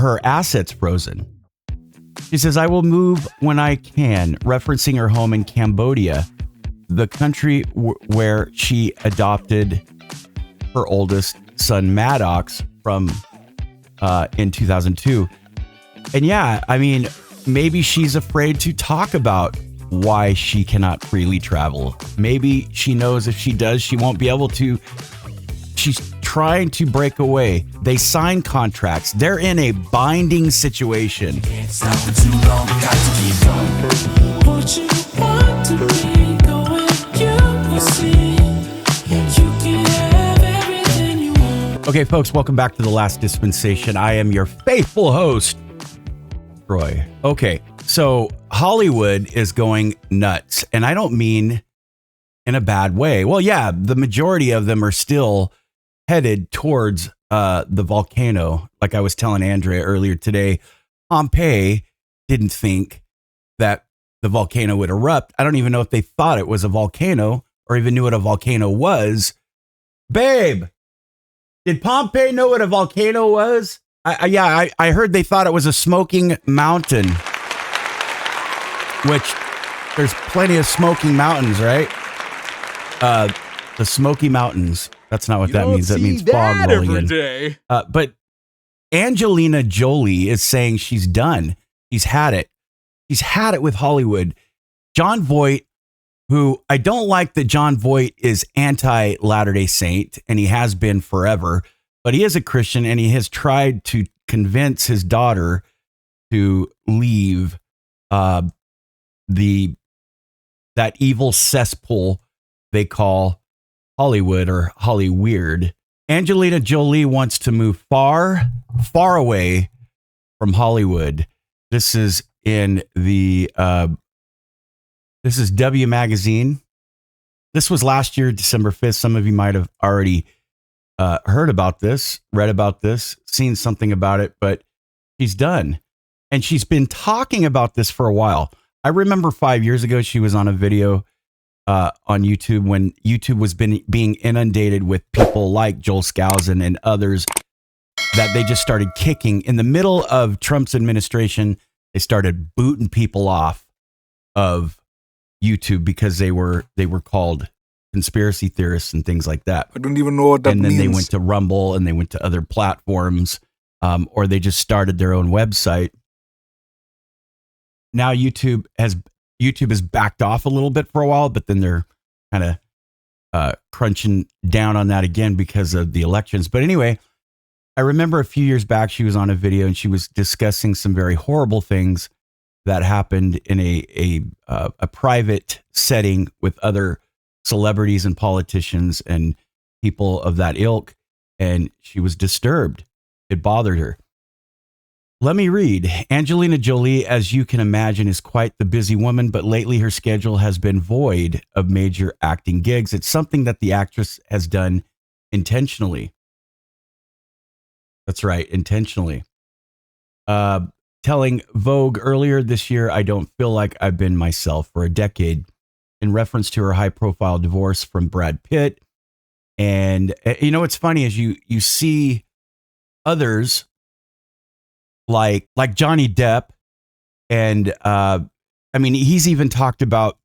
her assets frozen. She says, I will move when I can, referencing her home in Cambodia, the country where she adopted her oldest son, Maddox, from in 2002. And yeah, I mean, maybe she's afraid to talk about why she cannot freely travel. Maybe she knows if she does, she won't be able to. She's trying to break away. They sign contracts. They're in a binding situation. Can't stop for too long, got to keep going. What you want to be going, you will see. You can have everything you want. Okay, folks, welcome back to The Last Dispensation. I am your faithful host, Troy. Okay, so Hollywood is going nuts, and I don't mean in a bad way. Well, yeah, the majority of them are still headed towards the volcano. Like I was telling Andrea earlier today, Pompeii didn't think that the volcano would erupt. I don't even know if they thought it was a volcano or even knew what a volcano was. Babe, did Pompeii know what a volcano was? I heard they thought it was a smoking mountain, which there's plenty of smoking mountains, right? The Smoky Mountains. That's not what that means. That means fog rolling in. Day. But Angelina Jolie is saying she's done. She's had it. She's had it with Hollywood. John Voight, who I don't like that John Voight is anti-Latter-day Saint, and he has been forever, but he is a Christian, and he has tried to convince his daughter to leave that evil cesspool they call Hollywood or Hollyweird. Angelina Jolie wants to move far, far away from Hollywood. This is in the this is W Magazine. This was last year, December 5th. Some of you might have already heard about this, read about this, seen something about it, but she's done. And she's been talking about this for a while. I remember 5 years ago, she was on a video on YouTube when YouTube was being inundated with people like Joel Skousen and others that they just started kicking. In the middle of Trump's administration, they started booting people off of YouTube because they were called conspiracy theorists and things like that. I don't even know what that means. And then they went to Rumble and they went to other platforms, or they just started their own website. Now YouTube has backed off a little bit for a while, but then they're kind of crunching down on that again because of the elections. But anyway, I remember a few years back, she was on a video and she was discussing some very horrible things that happened in a private setting with other celebrities and politicians and people of that ilk. And she was disturbed. It bothered her. Let me read. Angelina Jolie, as you can imagine, is quite the busy woman, but lately her schedule has been void of major acting gigs. It's something that the actress has done intentionally. That's right, intentionally. Telling Vogue earlier this year, I don't feel like I've been myself for a decade, in reference to her high-profile divorce from Brad Pitt. And you know what's funny is you see others like Johnny Depp, and I mean, he's even talked about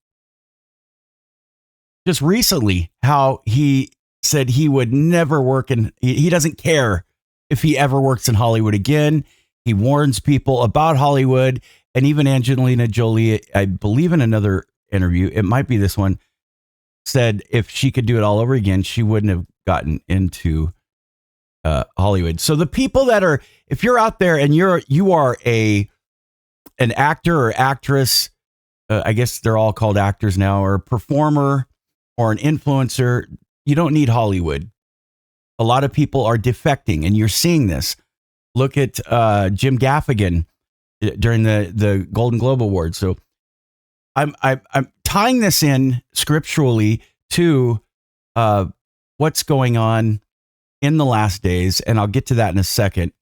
just recently how he said he would never work in, he doesn't care if he ever works in Hollywood again. He warns people about Hollywood. And even Angelina Jolie, I believe in another interview, it might be this one, said if she could do it all over again, she wouldn't have gotten into Hollywood. So the people that are, if you're out there and you are an actor or actress, I guess they're all called actors now, or a performer or an influencer, you don't need Hollywood. A lot of people are defecting, and you're seeing this. Look at Jim Gaffigan during the Golden Globe Awards. So I'm tying this in scripturally to what's going on in the last days, and I'll get to that in a second.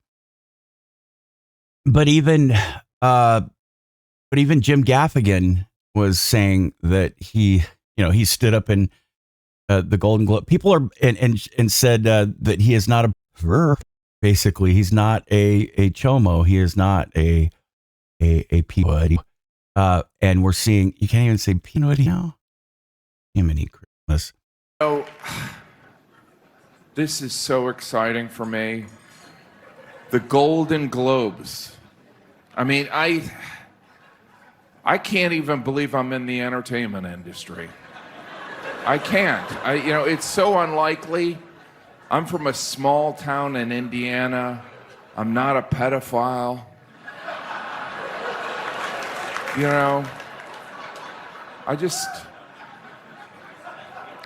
But even Jim Gaffigan was saying that he stood up in the Golden Globe. People are and said that he is not a Basically, he's not a chomo. He is not a peanut. And we're seeing, you can't even say peanut now. Jiminy Christmas. So, this is so exciting for me. The Golden Globes. I mean, I can't even believe I'm in the entertainment industry. I can't. It's so unlikely. I'm from a small town in Indiana. I'm not a pedophile.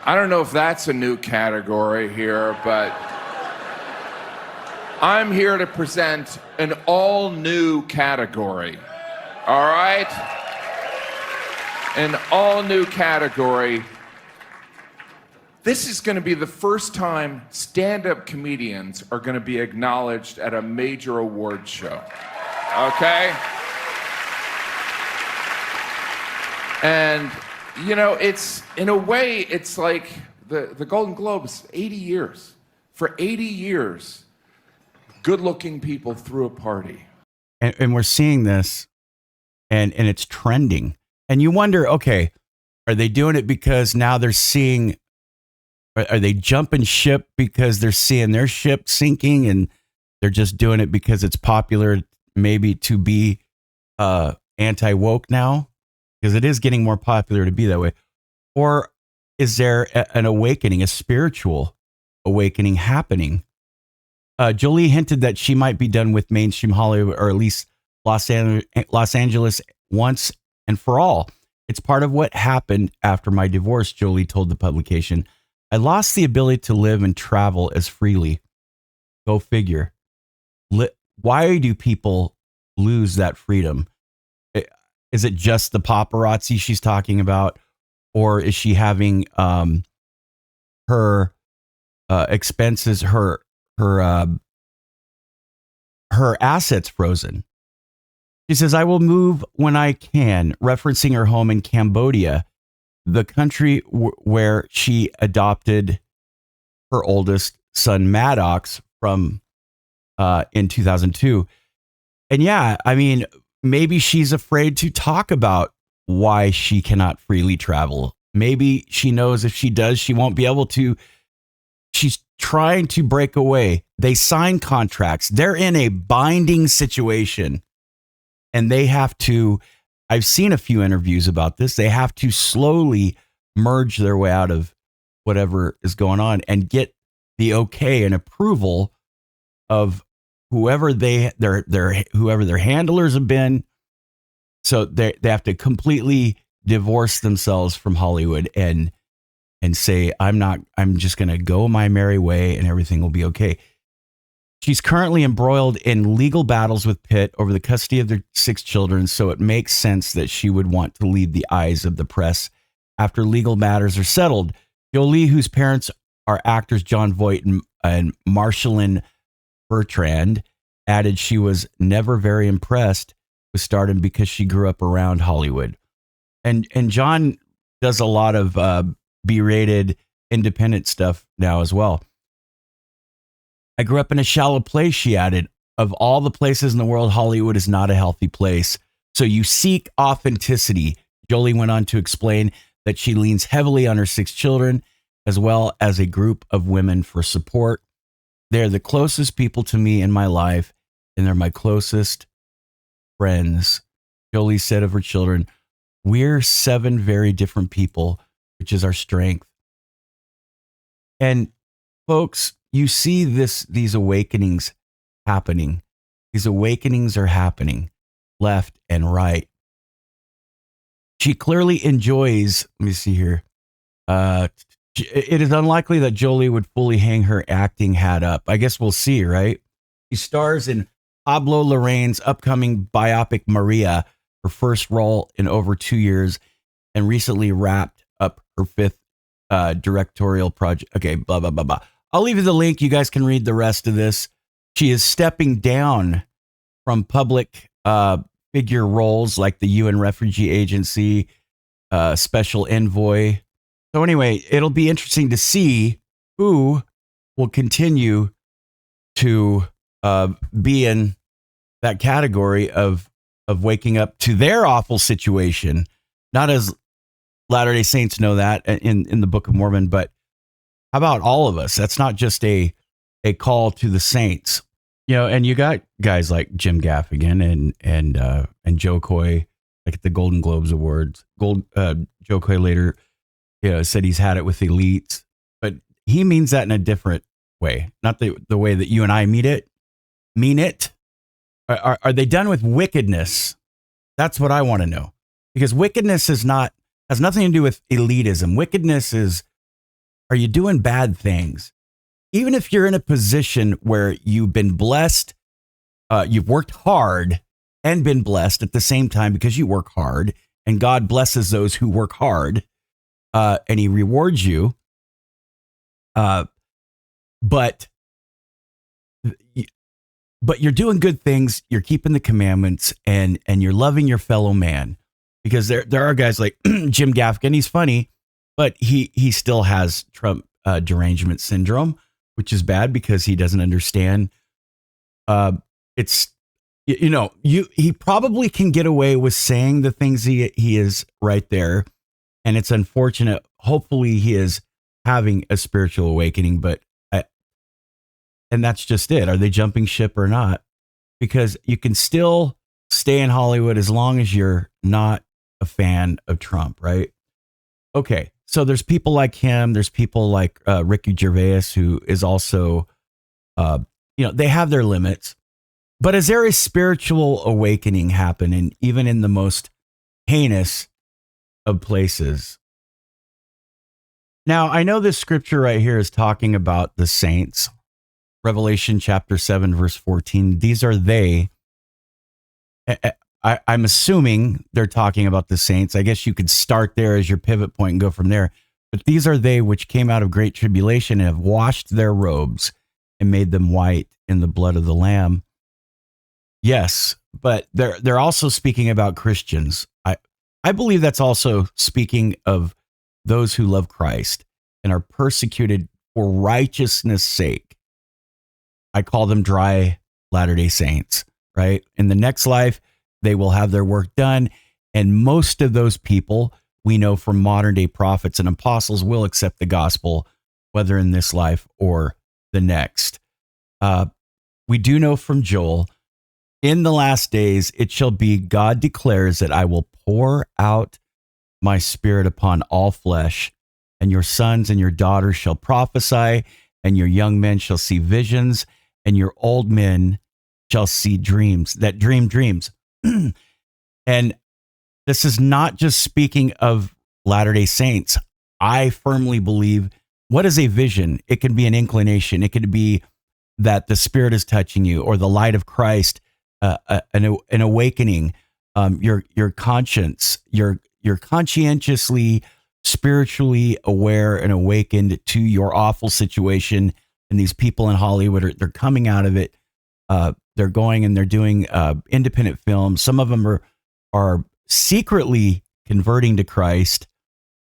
I don't know if that's a new category here, but I'm here to present an all-new category. All right? An all-new category. This is going to be the first time stand-up comedians are going to be acknowledged at a major award show. Okay? And, it's, in a way, it's like the Golden Globes, 80 years. For 80 years, good-looking people threw a party. And we're seeing this, and it's trending. And you wonder, okay, are they doing it because now they're seeing, are they jumping ship because they're seeing their ship sinking, and they're just doing it because it's popular maybe to be anti-woke now? Because it is getting more popular to be that way. Or is there an awakening, a spiritual awakening happening? Jolie hinted that she might be done with mainstream Hollywood, or at least Los Angeles once and for all. It's part of what happened after my divorce, Jolie told the publication. I lost the ability to live and travel as freely. Go figure. Why do people lose that freedom? Is it just the paparazzi she's talking about? Or is she having her expenses, her assets frozen? She says, I will move when I can, referencing her home in Cambodia, the country where she adopted her oldest son, Maddox, from in 2002. And yeah, I mean, maybe she's afraid to talk about why she cannot freely travel. Maybe she knows if she does, she won't be able to. She's trying to break away. They sign contracts. They're in a binding situation, and they have to, I've seen a few interviews about this. They have to slowly merge their way out of whatever is going on and get the okay and approval of whoever whoever their handlers have been. So they have to completely divorce themselves from Hollywood and say, I'm just going to go my merry way and everything will be okay. She's currently embroiled in legal battles with Pitt over the custody of their 6 children, so it makes sense that she would want to leave the eyes of the press after legal matters are settled. Jolie, whose parents are actors John Voight and Marshallyn Bertrand, added she was never very impressed with stardom because she grew up around Hollywood. And John does a lot of B-rated independent stuff now as well. I grew up in a shallow place, she added. Of all the places in the world, Hollywood is not a healthy place. So you seek authenticity. Jolie went on to explain that she leans heavily on her 6 children, as well as a group of women for support. They're the closest people to me in my life, and they're my closest friends. Jolie said of her children, we're 7 very different people, which is our strength. And folks, you see these awakenings happening. These awakenings are happening left and right. She clearly enjoys, let me see here. It is unlikely that Jolie would fully hang her acting hat up. I guess we'll see, right? She stars in Pablo Larraín's upcoming biopic Maria, her first role in over 2 years, and recently wrapped up her 5th directorial project. Okay, blah, blah, blah, blah. I'll leave you the link. You guys can read the rest of this. She is stepping down from public figure roles like the UN Refugee Agency, special envoy. So anyway, it'll be interesting to see who will continue to be in that category of waking up to their awful situation, not as Latter-day Saints know that in the Book of Mormon, but how about all of us? That's not just a call to the saints, and you got guys like Jim Gaffigan and Joe Coy, like at the Golden Globes Awards. Joe Coy later, said he's had it with elites, but he means that in a different way, not the way that you and I mean it. Are they done with wickedness? That's what I want to know, because wickedness has nothing to do with elitism. Wickedness is, are you doing bad things? Even if you're in a position where you've been blessed, you've worked hard and been blessed at the same time because you work hard, and God blesses those who work hard, and he rewards you. But you're doing good things, you're keeping the commandments, and you're loving your fellow man. Because there are guys like Jim Gaffigan, he's funny, but he still has Trump derangement syndrome, which is bad because he doesn't understand. He probably can get away with saying the things he is right there, and it's unfortunate. Hopefully he is having a spiritual awakening, and that's just it. Are they jumping ship or not? Because you can still stay in Hollywood as long as you're not a fan of Trump, right? Okay, so there's people like him. There's people like Ricky Gervais, who is also, they have their limits. But is there a spiritual awakening happening even in the most heinous of places? Now, I know this scripture right here is talking about the saints. Revelation chapter 7, verse 14. These are they. I'm assuming they're talking about the saints. I guess you could start there as your pivot point and go from there. But these are they which came out of great tribulation and have washed their robes and made them white in the blood of the Lamb. Yes, but they're also speaking about Christians. I believe that's also speaking of those who love Christ and are persecuted for righteousness' sake. I call them dry Latter-day Saints, right? In the next life, they will have their work done. And most of those people we know from modern day prophets and apostles will accept the gospel, whether in this life or the next. We do know from Joel, in the last days, it shall be, God declares that I will pour out my spirit upon all flesh, and your sons and your daughters shall prophesy, and your young men shall see visions, and your old men shall see dreams, that dream dreams. And this is not just speaking of Latter-day Saints. I firmly believe, what is a vision? It can be an inclination. It could be that the Spirit is touching you, or the light of Christ, an awakening, your conscience, you're conscientiously, spiritually aware and awakened to your awful situation. And these people in Hollywood they're coming out of it. They're going and they're doing independent films. Some of them are secretly converting to Christ.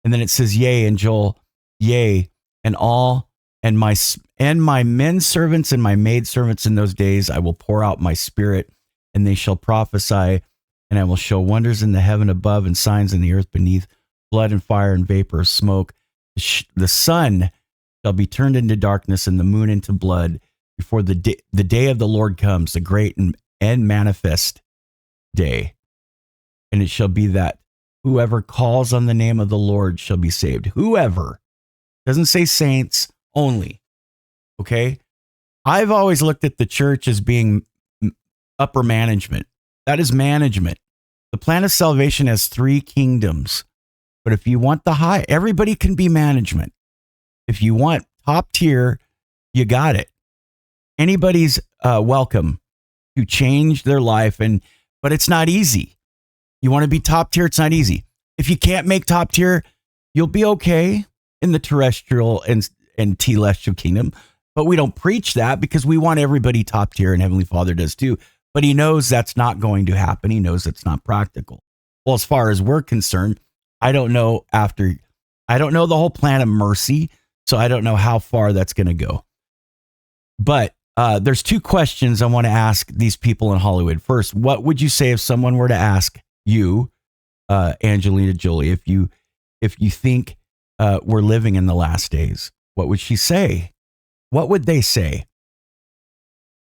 And then it says, yea, and Joel, yea, and all, and my men servants and my maid servants in those days, I will pour out my spirit, and they shall prophesy, and I will show wonders in the heaven above and signs in the earth beneath, blood and fire and vapor of smoke. The sun shall be turned into darkness and the moon into blood before the day of the Lord comes, the great and manifest day. And it shall be that whoever calls on the name of the Lord shall be saved. Whoever. Doesn't say saints only. Okay? I've always looked at the church as being upper management. That is management. The plan of salvation has 3 kingdoms. But if you want the high, everybody can be management. If you want top tier, you got it. Anybody's welcome to change their life, but it's not easy. You want to be top tier, it's not easy. If you can't make top tier, you'll be okay in the terrestrial and telestial kingdom. But we don't preach that because we want everybody top tier, and Heavenly Father does too. But he knows that's not going to happen. He knows it's not practical. Well, as far as we're concerned, I don't know the whole plan of mercy, so I don't know how far that's going to go. But There's two questions I want to ask these people in Hollywood. First, what would you say if someone were to ask you, Angelina Jolie, if you think we're living in the last days? What would she say? What would they say?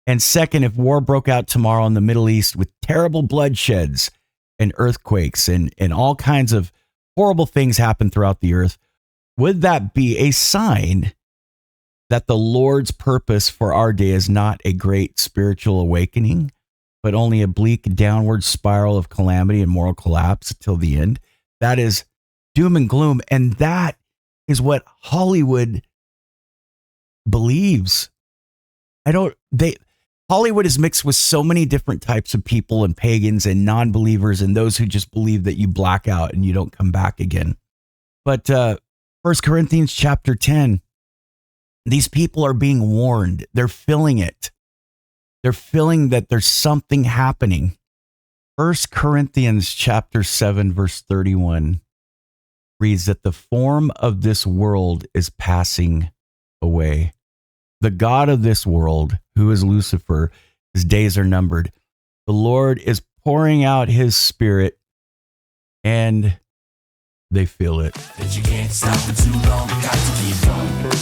And second, if war broke out tomorrow in the Middle East with terrible bloodsheds and earthquakes and all kinds of horrible things happen throughout the earth, would that be a sign that the Lord's purpose for our day is not a great spiritual awakening, but only a bleak downward spiral of calamity and moral collapse till the end? That is doom and gloom. And that is what Hollywood believes. Hollywood is mixed with so many different types of people and pagans and non-believers and those who just believe that you black out and you don't come back again. But 1 Corinthians chapter 10, these people are being warned. They're feeling it. They're feeling that there's something happening. 1 Corinthians chapter 7, verse 31 reads that the form of this world is passing away. The God of this world, who is Lucifer, his days are numbered. The Lord is pouring out his spirit, and they feel it. That you can't stop for too long, got to keep going.